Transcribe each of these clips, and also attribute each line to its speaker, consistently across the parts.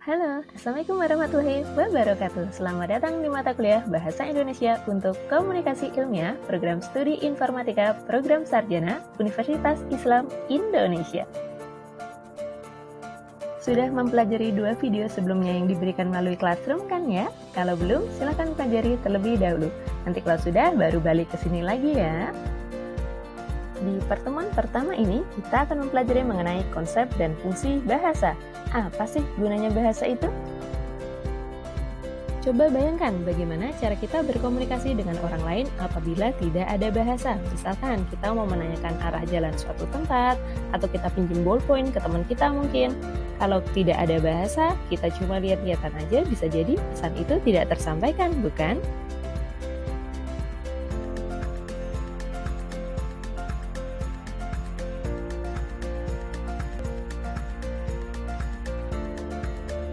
Speaker 1: Halo, Assalamualaikum warahmatullahi wabarakatuh. Selamat datang di mata kuliah Bahasa Indonesia untuk Komunikasi Ilmiah, Program Studi Informatika, Program Sarjana, Universitas Islam Indonesia. Sudah mempelajari 2 video sebelumnya yang diberikan melalui Classroom kan ya? Kalau belum, silakan pelajari terlebih dahulu. Nanti kalau sudah, baru balik ke sini lagi ya. Di pertemuan pertama ini, kita akan mempelajari mengenai konsep dan fungsi bahasa. Apa sih gunanya bahasa itu? Coba bayangkan bagaimana cara kita berkomunikasi dengan orang lain apabila tidak ada bahasa. Misalkan kita mau menanyakan arah jalan suatu tempat, atau kita pinjam ballpoint ke teman kita mungkin. Kalau tidak ada bahasa, kita cuma lihat-lihatan aja, bisa jadi pesan itu tidak tersampaikan, bukan?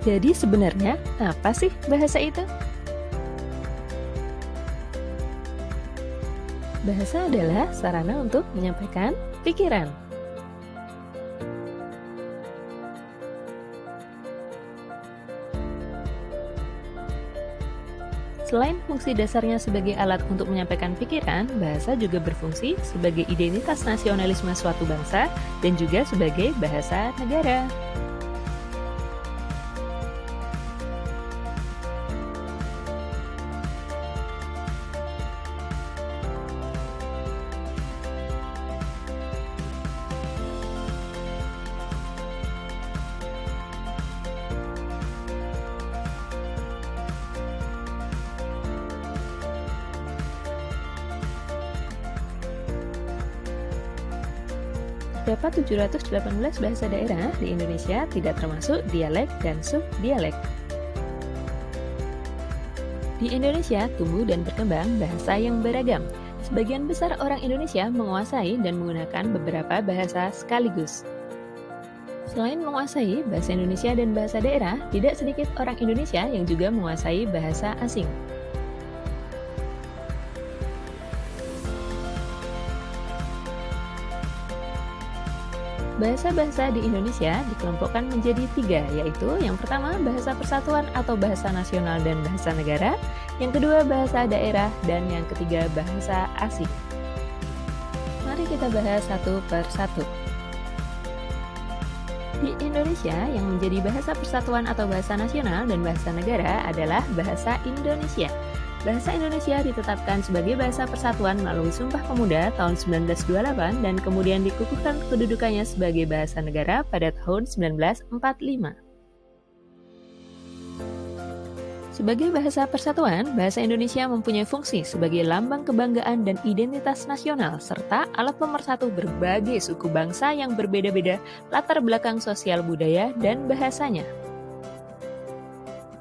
Speaker 1: Jadi sebenarnya apa sih bahasa itu? Bahasa adalah sarana untuk menyampaikan pikiran. Selain fungsi dasarnya sebagai alat untuk menyampaikan pikiran, bahasa juga berfungsi sebagai identitas nasionalisme suatu bangsa dan juga sebagai bahasa negara. Terdapat 718 bahasa daerah di Indonesia, tidak termasuk dialek dan subdialek. Di Indonesia tumbuh dan berkembang bahasa yang beragam. Sebagian besar orang Indonesia menguasai dan menggunakan beberapa bahasa sekaligus. Selain menguasai bahasa Indonesia dan bahasa daerah, tidak sedikit orang Indonesia yang juga menguasai bahasa asing. Bahasa-bahasa di Indonesia dikelompokkan menjadi 3, yaitu yang pertama bahasa persatuan atau bahasa nasional dan bahasa negara, yang kedua bahasa daerah, dan yang ketiga bahasa asing. Mari kita bahas satu per satu. Di Indonesia, yang menjadi bahasa persatuan atau bahasa nasional dan bahasa negara adalah bahasa Indonesia. Bahasa Indonesia ditetapkan sebagai bahasa persatuan melalui Sumpah Pemuda tahun 1928 dan kemudian dikukuhkan kedudukannya sebagai bahasa negara pada tahun 1945. Sebagai bahasa persatuan, bahasa Indonesia mempunyai fungsi sebagai lambang kebanggaan dan identitas nasional serta alat pemersatu berbagai suku bangsa yang berbeda-beda latar belakang sosial budaya dan bahasanya.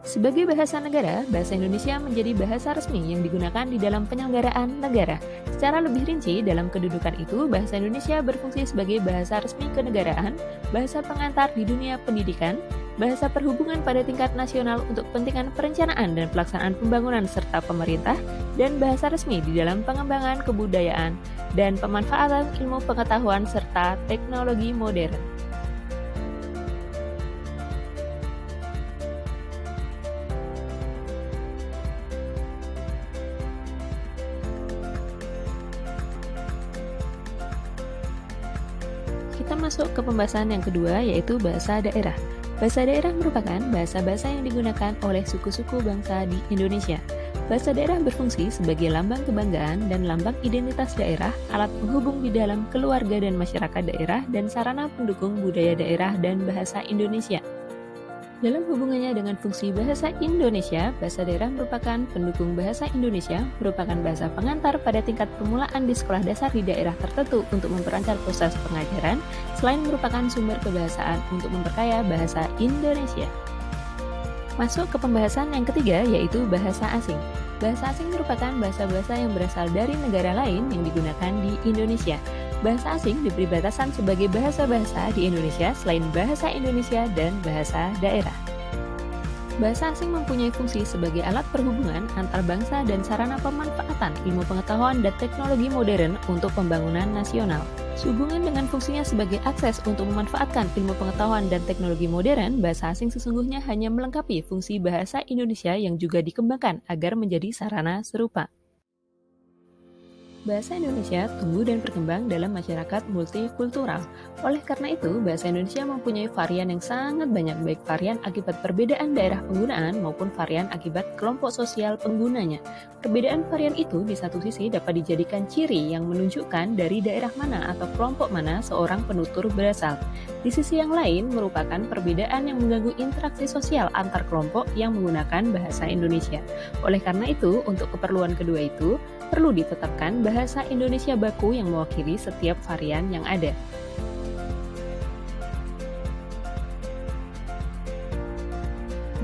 Speaker 1: Sebagai bahasa negara, bahasa Indonesia menjadi bahasa resmi yang digunakan di dalam penyelenggaraan negara. Secara lebih rinci, dalam kedudukan itu, bahasa Indonesia berfungsi sebagai bahasa resmi kenegaraan, bahasa pengantar di dunia pendidikan, bahasa perhubungan pada tingkat nasional untuk kepentingan perencanaan dan pelaksanaan pembangunan serta pemerintah, dan bahasa resmi di dalam pengembangan kebudayaan dan pemanfaatan ilmu pengetahuan serta teknologi modern. Kita masuk ke pembahasan yang kedua, yaitu bahasa daerah. Bahasa daerah merupakan bahasa-bahasa yang digunakan oleh suku-suku bangsa di Indonesia. Bahasa daerah berfungsi sebagai lambang kebanggaan dan lambang identitas daerah, alat penghubung di dalam keluarga dan masyarakat daerah, dan sarana pendukung budaya daerah dan bahasa Indonesia. Dalam hubungannya dengan fungsi bahasa Indonesia, bahasa daerah merupakan pendukung bahasa Indonesia, merupakan bahasa pengantar pada tingkat permulaan di sekolah dasar di daerah tertentu untuk memperlancar proses pengajaran, selain merupakan sumber kebahasaan untuk memperkaya bahasa Indonesia. Masuk ke pembahasan yang ketiga, yaitu bahasa asing. Bahasa asing merupakan bahasa-bahasa yang berasal dari negara lain yang digunakan di Indonesia. Bahasa asing diberi batasan sebagai bahasa-bahasa di Indonesia selain bahasa Indonesia dan bahasa daerah. Bahasa asing mempunyai fungsi sebagai alat perhubungan antar bangsa dan sarana pemanfaatan ilmu pengetahuan dan teknologi modern untuk pembangunan nasional. Sehubungan dengan fungsinya sebagai akses untuk memanfaatkan ilmu pengetahuan dan teknologi modern, bahasa asing sesungguhnya hanya melengkapi fungsi bahasa Indonesia yang juga dikembangkan agar menjadi sarana serupa. Bahasa Indonesia tumbuh dan berkembang dalam masyarakat multikultural. Oleh karena itu, bahasa Indonesia mempunyai varian yang sangat banyak, baik varian akibat perbedaan daerah penggunaan maupun varian akibat kelompok sosial penggunanya. Perbedaan varian itu di satu sisi dapat dijadikan ciri yang menunjukkan dari daerah mana atau kelompok mana seorang penutur berasal. Di sisi yang lain, merupakan perbedaan yang mengganggu interaksi sosial antar kelompok yang menggunakan bahasa Indonesia. Oleh karena itu, untuk keperluan kedua itu, perlu ditetapkan bahasa Indonesia baku yang mewakili setiap varian yang ada.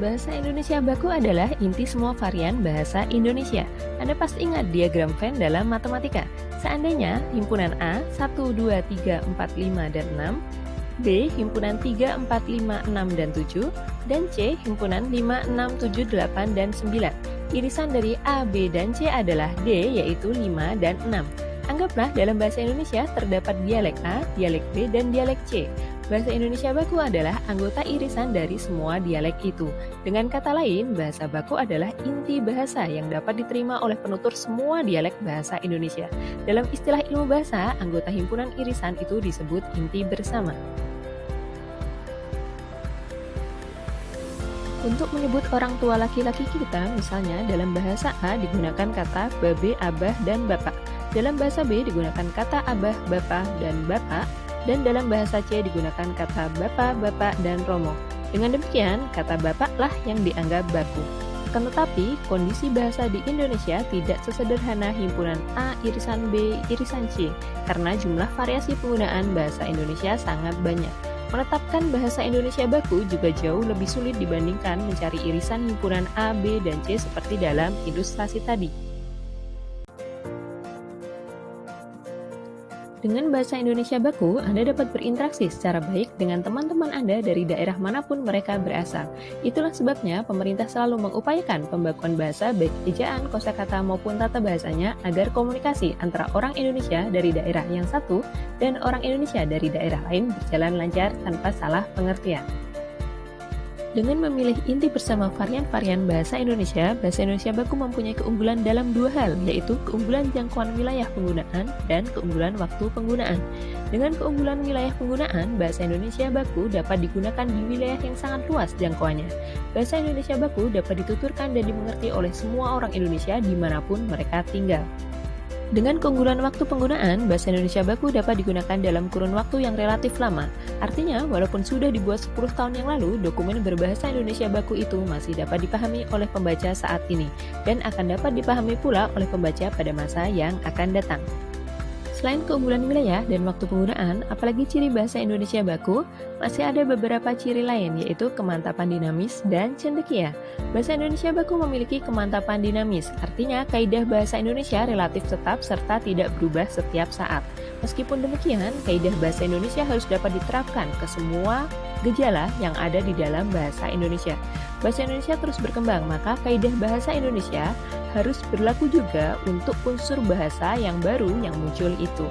Speaker 1: Bahasa Indonesia baku adalah inti semua varian bahasa Indonesia. Anda pasti ingat diagram Venn dalam matematika. Seandainya himpunan A 1, 2, 3, 4, 5, dan 6, B himpunan 3, 4, 5, 6, dan 7, dan C himpunan 5, 6, 7, 8, dan 9. Irisan dari A, B, dan C adalah D, yaitu 5 dan 6. Anggaplah dalam bahasa Indonesia terdapat dialek A, dialek B, dan dialek C. Bahasa Indonesia baku adalah anggota irisan dari semua dialek itu. Dengan kata lain, bahasa baku adalah inti bahasa yang dapat diterima oleh penutur semua dialek bahasa Indonesia. Dalam istilah ilmu bahasa, anggota himpunan irisan itu disebut inti bersama. Untuk menyebut orang tua laki-laki kita, misalnya dalam bahasa A digunakan kata babe, abah, dan bapak. Dalam bahasa B digunakan kata abah, bapak, dan bapak. Dan dalam bahasa C digunakan kata bapak, bapak, dan romo. Dengan demikian, kata bapaklah yang dianggap baku. Akan tetapi, kondisi bahasa di Indonesia tidak sesederhana himpunan A irisan B irisan C, karena jumlah variasi penggunaan bahasa Indonesia sangat banyak. Menetapkan bahasa Indonesia baku juga jauh lebih sulit dibandingkan mencari irisan himpunan A, B, dan C seperti dalam ilustrasi tadi. Dengan bahasa Indonesia baku, Anda dapat berinteraksi secara baik dengan teman-teman Anda dari daerah manapun mereka berasal. Itulah sebabnya pemerintah selalu mengupayakan pembakuan bahasa baik ejaan, kosakata maupun tata bahasanya agar komunikasi antara orang Indonesia dari daerah yang satu dan orang Indonesia dari daerah lain berjalan lancar tanpa salah pengertian. Dengan memilih inti bersama varian-varian bahasa Indonesia baku mempunyai keunggulan dalam dua hal, yaitu keunggulan jangkauan wilayah penggunaan dan keunggulan waktu penggunaan. Dengan keunggulan wilayah penggunaan, bahasa Indonesia baku dapat digunakan di wilayah yang sangat luas jangkauannya. Bahasa Indonesia baku dapat dituturkan dan dimengerti oleh semua orang Indonesia dimanapun mereka tinggal. Dengan keunggulan waktu penggunaan, bahasa Indonesia baku dapat digunakan dalam kurun waktu yang relatif lama. Artinya, walaupun sudah dibuat 10 tahun yang lalu, dokumen berbahasa Indonesia baku itu masih dapat dipahami oleh pembaca saat ini, dan akan dapat dipahami pula oleh pembaca pada masa yang akan datang. Selain keunggulan wilayah dan waktu penggunaan, apalagi ciri bahasa Indonesia baku, masih ada beberapa ciri lain, yaitu kemantapan dinamis dan cendekia. Bahasa Indonesia baku memiliki kemantapan dinamis, artinya kaidah bahasa Indonesia relatif tetap serta tidak berubah setiap saat. Meskipun demikian, kaidah bahasa Indonesia harus dapat diterapkan ke semua gejala yang ada di dalam bahasa Indonesia. Bahasa Indonesia terus berkembang, maka kaidah bahasa Indonesia harus berlaku juga untuk unsur bahasa yang baru yang muncul itu.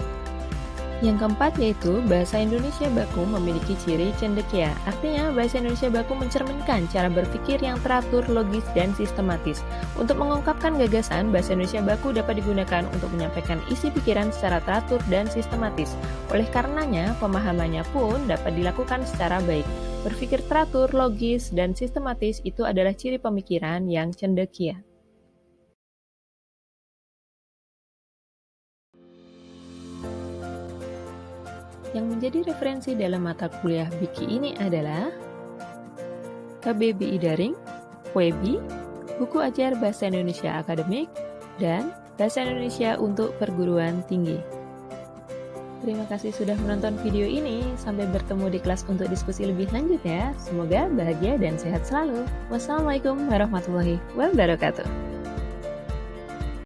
Speaker 1: Yang keempat yaitu bahasa Indonesia baku memiliki ciri cendekia. Artinya bahasa Indonesia baku mencerminkan cara berpikir yang teratur, logis, dan sistematis. Untuk mengungkapkan gagasan, bahasa Indonesia baku dapat digunakan untuk menyampaikan isi pikiran secara teratur dan sistematis. Oleh karenanya, pemahamannya pun dapat dilakukan secara baik. Berpikir teratur, logis, dan sistematis itu adalah ciri pemikiran yang cendekia. Yang menjadi referensi dalam mata kuliah Biki ini adalah KBBI Daring, WEBI, Buku Ajar Bahasa Indonesia Akademik, dan Bahasa Indonesia untuk Perguruan Tinggi. Terima kasih sudah menonton video ini. Sampai bertemu di kelas untuk diskusi lebih lanjut ya. Semoga bahagia dan sehat selalu. Wassalamualaikum warahmatullahi wabarakatuh.